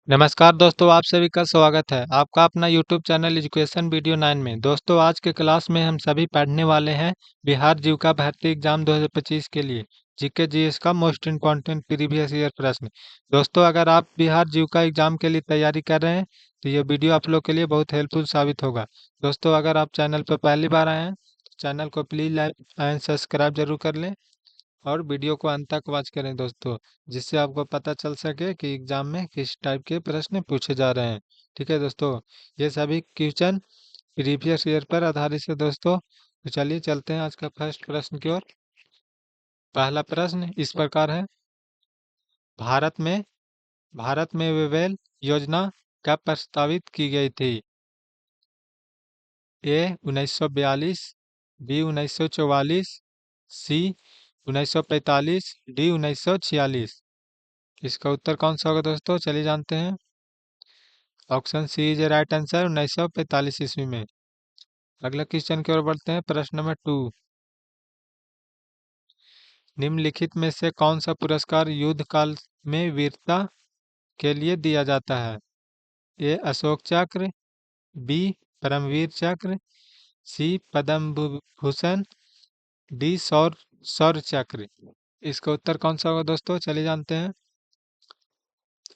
नमस्कार दोस्तों, आप सभी का स्वागत है आपका अपना यूट्यूब चैनल एजुकेशन वीडियो 9 में। दोस्तों, आज के क्लास में हम सभी पढ़ने वाले हैं बिहार जीविका भर्ती एग्जाम 2025 के लिए जीके जीएस का मोस्ट इम्पोर्टेंट प्रीवियस ईयर प्रश्न। दोस्तों, अगर आप बिहार जीविका एग्जाम के लिए तैयारी कर रहे हैं तो ये वीडियो आप लोग के लिए बहुत हेल्पफुल साबित होगा। दोस्तों, अगर आप चैनल पर पहली बार आए हैं तो चैनल को प्लीज़ लाइक एंड सब्सक्राइब जरूर कर लें और वीडियो को अंत तक वॉच करें दोस्तों, जिससे आपको पता चल सके कि एग्जाम में किस टाइप के प्रश्न पूछे जा रहे हैं। ठीक है दोस्तों, ये सभी क्वेश्चन प्रीवियस ईयर पर आधारित है दोस्तों। तो चलिए चलते हैं आज का फर्स्ट प्रश्न की ओर। पहला प्रश्न इस प्रकार है। भारत में भारत में वेवेल योजना कब प्रस्तावित की गई थी? ए 1942, बी 1944, सी 1945, डी 1946। इसका उत्तर कौन सा होगा दोस्तों? चलिए जानते हैं। Option C is right answer, 1945 ईस्वी में। अगला क्वेश्चन की ओर बढ़ते हैं। प्रश्न नंबर 2। निम्नलिखित में से कौन सा पुरस्कार युद्ध काल में वीरता के लिए दिया जाता है? ए अशोक चक्र, बी परमवीर चक्र, सी पद्म भूषण, डी शौर्य चक्र। इसका उत्तर कौन सा होगा दोस्तों? चलिए जानते हैं।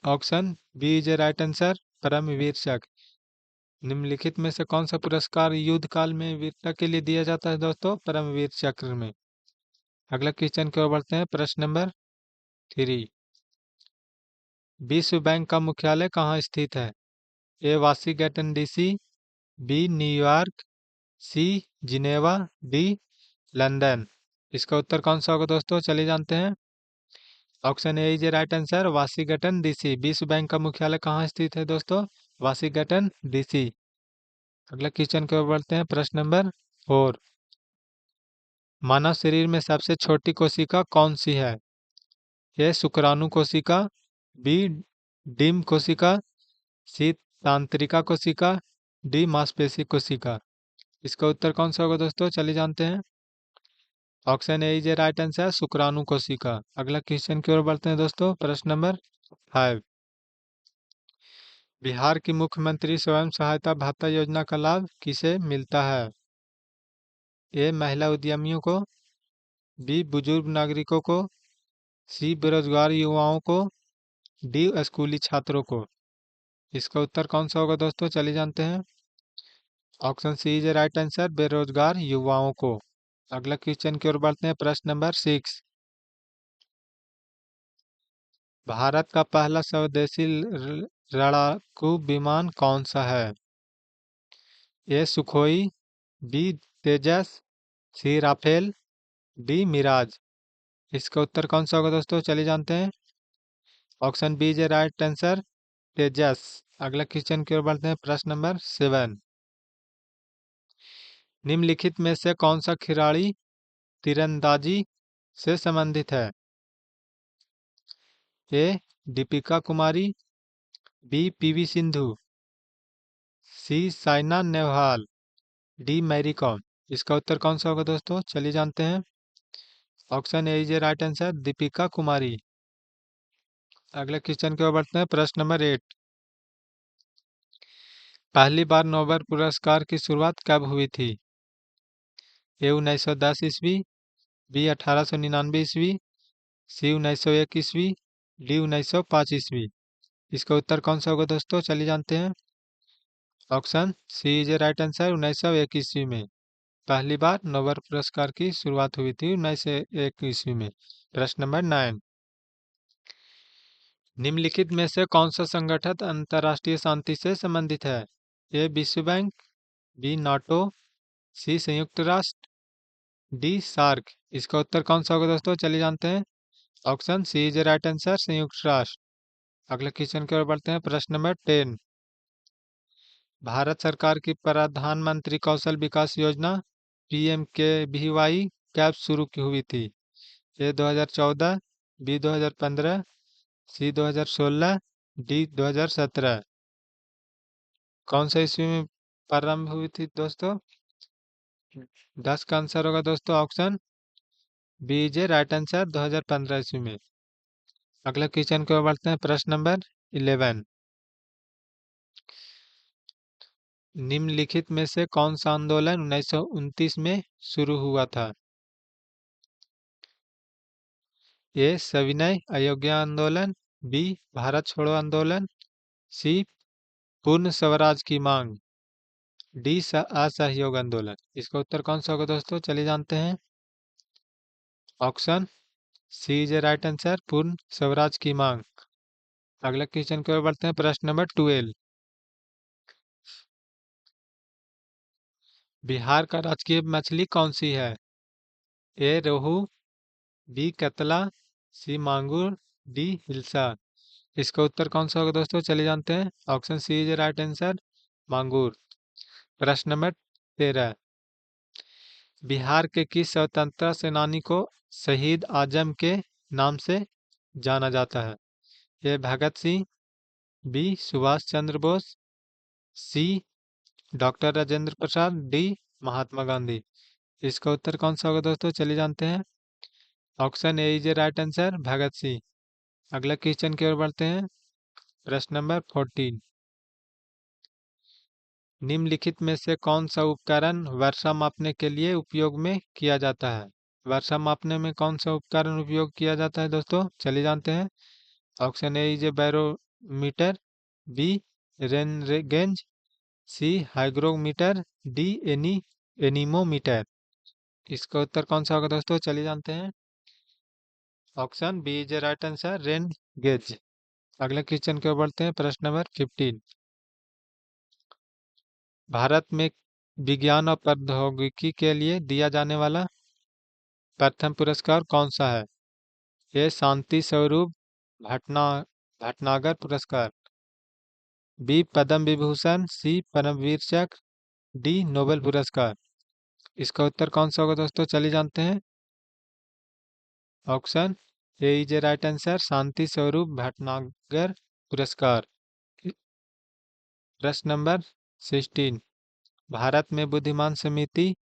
Option B is right answer, परमवीर चक्र। निम्नलिखित में से कौन सा पुरस्कार युद्ध काल में वीरता के लिए दिया जाता है दोस्तों? परमवीर चक्र में। अगला क्वेश्चन की ओर बढ़ते हैं। प्रश्न नंबर 3। विश्व बैंक का मुख्यालय कहाँ स्थित है? A Washington DC, B New York, C Geneva, D London. इसका उत्तर कौन सा होगा दोस्तों? चलिए जानते हैं। Option A is right answer, Washington DC. विश्व बैंक का मुख्यालय कहाँ स्थित है दोस्तों? Washington DC. अगला क्वेश्चन की ओर बढ़ते हैं। प्रश्न नंबर 4। मानव शरीर में सबसे छोटी कोशिका कौन सी है? ए शुक्राणु कोशिका, बी डिम्ब कोशिका, सी तंत्रिका कोशिका, डी मांसपेशी कोशिका। इसका उत्तर कौन सा होगा दोस्तों? चलिए जानते हैं। Option A is a right answer, शुक्राणु कोशिका। अगला क्वेश्चन की ओर बढ़ते हैं दोस्तों। प्रश्न नंबर 5। बिहार की मुख्यमंत्री स्वयं सहायता भत्ता योजना का लाभ किसे मिलता है? ए महिला उद्यमियों को, बी बुजुर्ग नागरिकों को, सी बेरोजगार युवाओं को, डी स्कूली छात्रों को। इसका उत्तर कौन सा होगा दोस्तों? चलिए जानते हैं। Option C is right answer, बेरोजगार युवाओं को। अगला क्वेश्चन की ओर बढ़ते हैं। प्रश्न नंबर 6। भारत का पहला स्वदेशी लड़ाकू विमान कौन सा है? A Sukhoi, B Tejas, C Rafale, D Mirage. इसका उत्तर कौन सा होगा दोस्तों? चलिए जानते हैं। Option B is right answer, Tejas. अगला क्वेश्चन की ओर बढ़ते हैं। प्रश्न नंबर 7। निम्नलिखित में से कौन सा खिलाड़ी तीरंदाजी से संबंधित है? A Deepika Kumari, B P V Sindhu, C Saina Nehwal, D Mary Kom. इसका उत्तर कौन सा होगा दोस्तों? चलिए जानते हैं। Option A is right answer, Deepika Kumari. अगले क्वेश्चन की ओर बढ़ते हैं। प्रश्न नंबर 8। पहली बार नोबेल पुरस्कार की शुरुआत कब हुई थी? ए 1910 ईस्वी, बी 1899 ईस्वी, सी 1901 ईस्वी, डी 1905 ईस्वी। इसका उत्तर कौन सा होगा दोस्तों? चलिए जानते हैं। Option C is right answer, 1901 ईस्वी में पहली बार नोबेल पुरस्कार की शुरुआत हुई थी 1901 ईस्वी में। प्रश्न नंबर 9। निम्नलिखित में से कौन सा संगठन अंतर्राष्ट्रीय शांति से संबंधित है? ए विश्व बैंक, बी नाटो, सी संयुक्त राष्ट्र, डी सार्क। इसका उत्तर कौन सा होगा दोस्तों? चलिए जानते हैं। Option C is right answer, संयुक्त राष्ट्र। अगले क्वेश्चन की ओर बढ़ते हैं। प्रश्न नंबर 10। भारत सरकार की प्रधानमंत्री कौशल विकास योजना PMKVY कब शुरू की हुई थी? ए 2014, बी 2015, सी 2016, डी 2017। कौन सा ईस्वी में प्रारंभ हुई थी दोस्तों? 10 का आंसर होगा दोस्तों option B is right answer, 2015 ईस्वी में। अगला क्वेश्चन को बढ़ते हैं। प्रश्न नंबर 11। निम्नलिखित में से कौन सा आंदोलन 1929 में शुरू हुआ था? ए सविनय अवज्ञा आंदोलन, बी भारत छोड़ो आंदोलन, सी पूर्ण स्वराज की मांग, डी असहयोग आंदोलन। इसका उत्तर कौन सा होगा दोस्तों? चलिए जानते हैं। Option C is a right answer, पूर्ण स्वराज की मांग। अगला क्वेश्चन की ओर बढ़ते हैं। प्रश्न नंबर 12। बिहार का राजकीय मछली कौन सी है? ए रोहू, बी कतला, सी मांगुर, डी हिल्सा। इसका उत्तर कौन सा होगा दोस्तों? चलिए जानते हैं। Option C is right answer, मांगुर। प्रश्न नंबर 13। बिहार के किस स्वतंत्रता सेनानी को शहीद आजम के नाम से जाना जाता है? A Bhagat Singh, B Subhash Chandra Bose, C doctor Rajendra Prasad, D Mahatma Gandhi. इसका उत्तर कौन सा होगा दोस्तों? चलिए जानते हैं। Option A is right answer, Bhagat Singh. अगला क्वेश्चन की ओर बढ़ते हैं। प्रश्न नंबर 14। निम्नलिखित में से कौन सा उपकरण वर्षा मापने के लिए उपयोग में किया जाता है? वर्षा मापने में कौन सा उपकरण उपयोग किया जाता है दोस्तों? चलिए जानते हैं। Option A is barometer, B rain gauge, C hygrometer, D anemometer. इसका उत्तर कौन सा होगा दोस्तों? चलिए जानते हैं। Option B is right answer, rain gauge. अगले क्वेश्चन की ओर बढ़ते हैं। प्रश्न नंबर 15। भारत में विज्ञान और प्रौद्योगिकी के लिए दिया जाने वाला प्रथम पुरस्कार कौन सा है? ए शांति स्वरूप भटना भटनागर पुरस्कार, बी पद्म विभूषण, सी परमवीर चक्र, डी नोबेल पुरस्कार। इसका उत्तर कौन सा होगा दोस्तों? चलिए जानते हैं। Option A is a right answer, Shanti Swarup Bhatnagar पुरस्कार। प्रश्न नंबर 16। भारत में बुद्धिमान समिति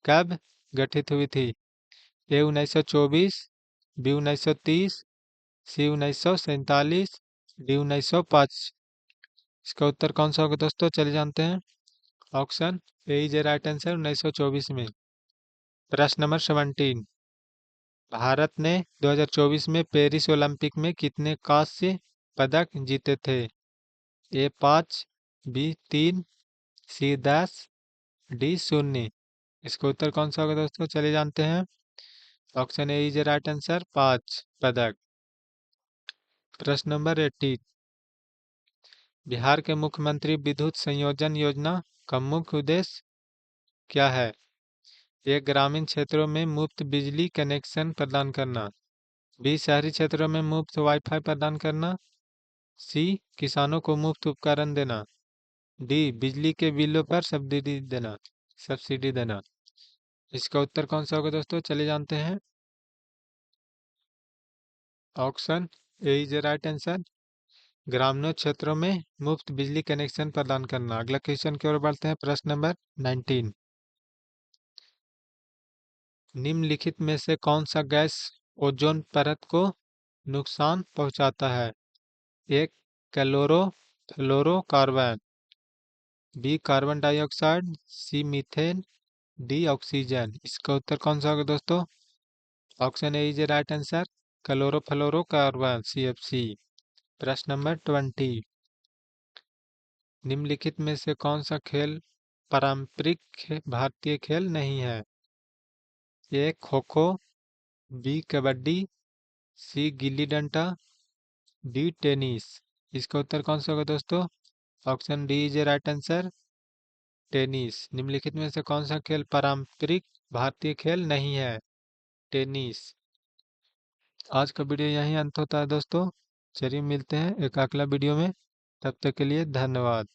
कब गठित हुई थी? ए 1924, बी 1930, सी 1947, डी 1905। इसका उत्तर कौन सा होगा दोस्तों? चलिए जानते हैं। Option A is a right answer, 1924 में। प्रश्न नंबर 17। भारत ने 2024 में पेरिस ओलंपिक में कितने कांस्य पदक जीते थे? ए 5, बी 3, सी 10, डी 0। इसका उत्तर कौन सा होगा दोस्तों? चलिए जानते हैं। Option A is right answer, 5 पदक। प्रश्न नंबर 18। बिहार के मुख्यमंत्री विद्युत संयोजन योजना का मुख्य उद्देश्य क्या है? ए ग्रामीण क्षेत्रों में मुफ्त बिजली कनेक्शन प्रदान करना, बी शहरी क्षेत्रों में मुफ्त वाईफाई प्रदान करना, सी किसानों को मुफ्त उपकरण देना, डी बिजली के बिलों पर सब्सिडी देना। इसका उत्तर कौन सा होगा दोस्तों? चलिए जानते हैं। Option A is right answer, ग्रामीण क्षेत्रों में मुफ्त बिजली कनेक्शन प्रदान करना। अगला क्वेश्चन की ओर बढ़ते हैं। प्रश्न नंबर 19। निम्नलिखित में से कौन सा गैस ओजोन परत को नुकसान पहुंचाता है? एक क्लोरोफ्लोरोकार्बन, बी कार्बन डाइऑक्साइड, सी मीथेन, डी ऑक्सीजन। इसका उत्तर कौन सा होगा दोस्तों? Option A is right answer, chlorofluorocarbon, CFC। प्रश्न नंबर 20। निम्नलिखित में से कौन सा खेल पारंपरिक भारतीय खेल नहीं है? ए खो खो, बी कबड्डी, सी गिल्ली डंडा, डी टेनिस। इसका उत्तर कौन सा होगा दोस्तों? Option D is right answer, tennis. निम्नलिखित में से कौन सा खेल पारंपरिक भारतीय खेल नहीं है? टेनिस। आज का वीडियो यहीं अंत होता है दोस्तों। चलिए मिलते हैं एक अगला वीडियो में। तब तक के लिए धन्यवाद।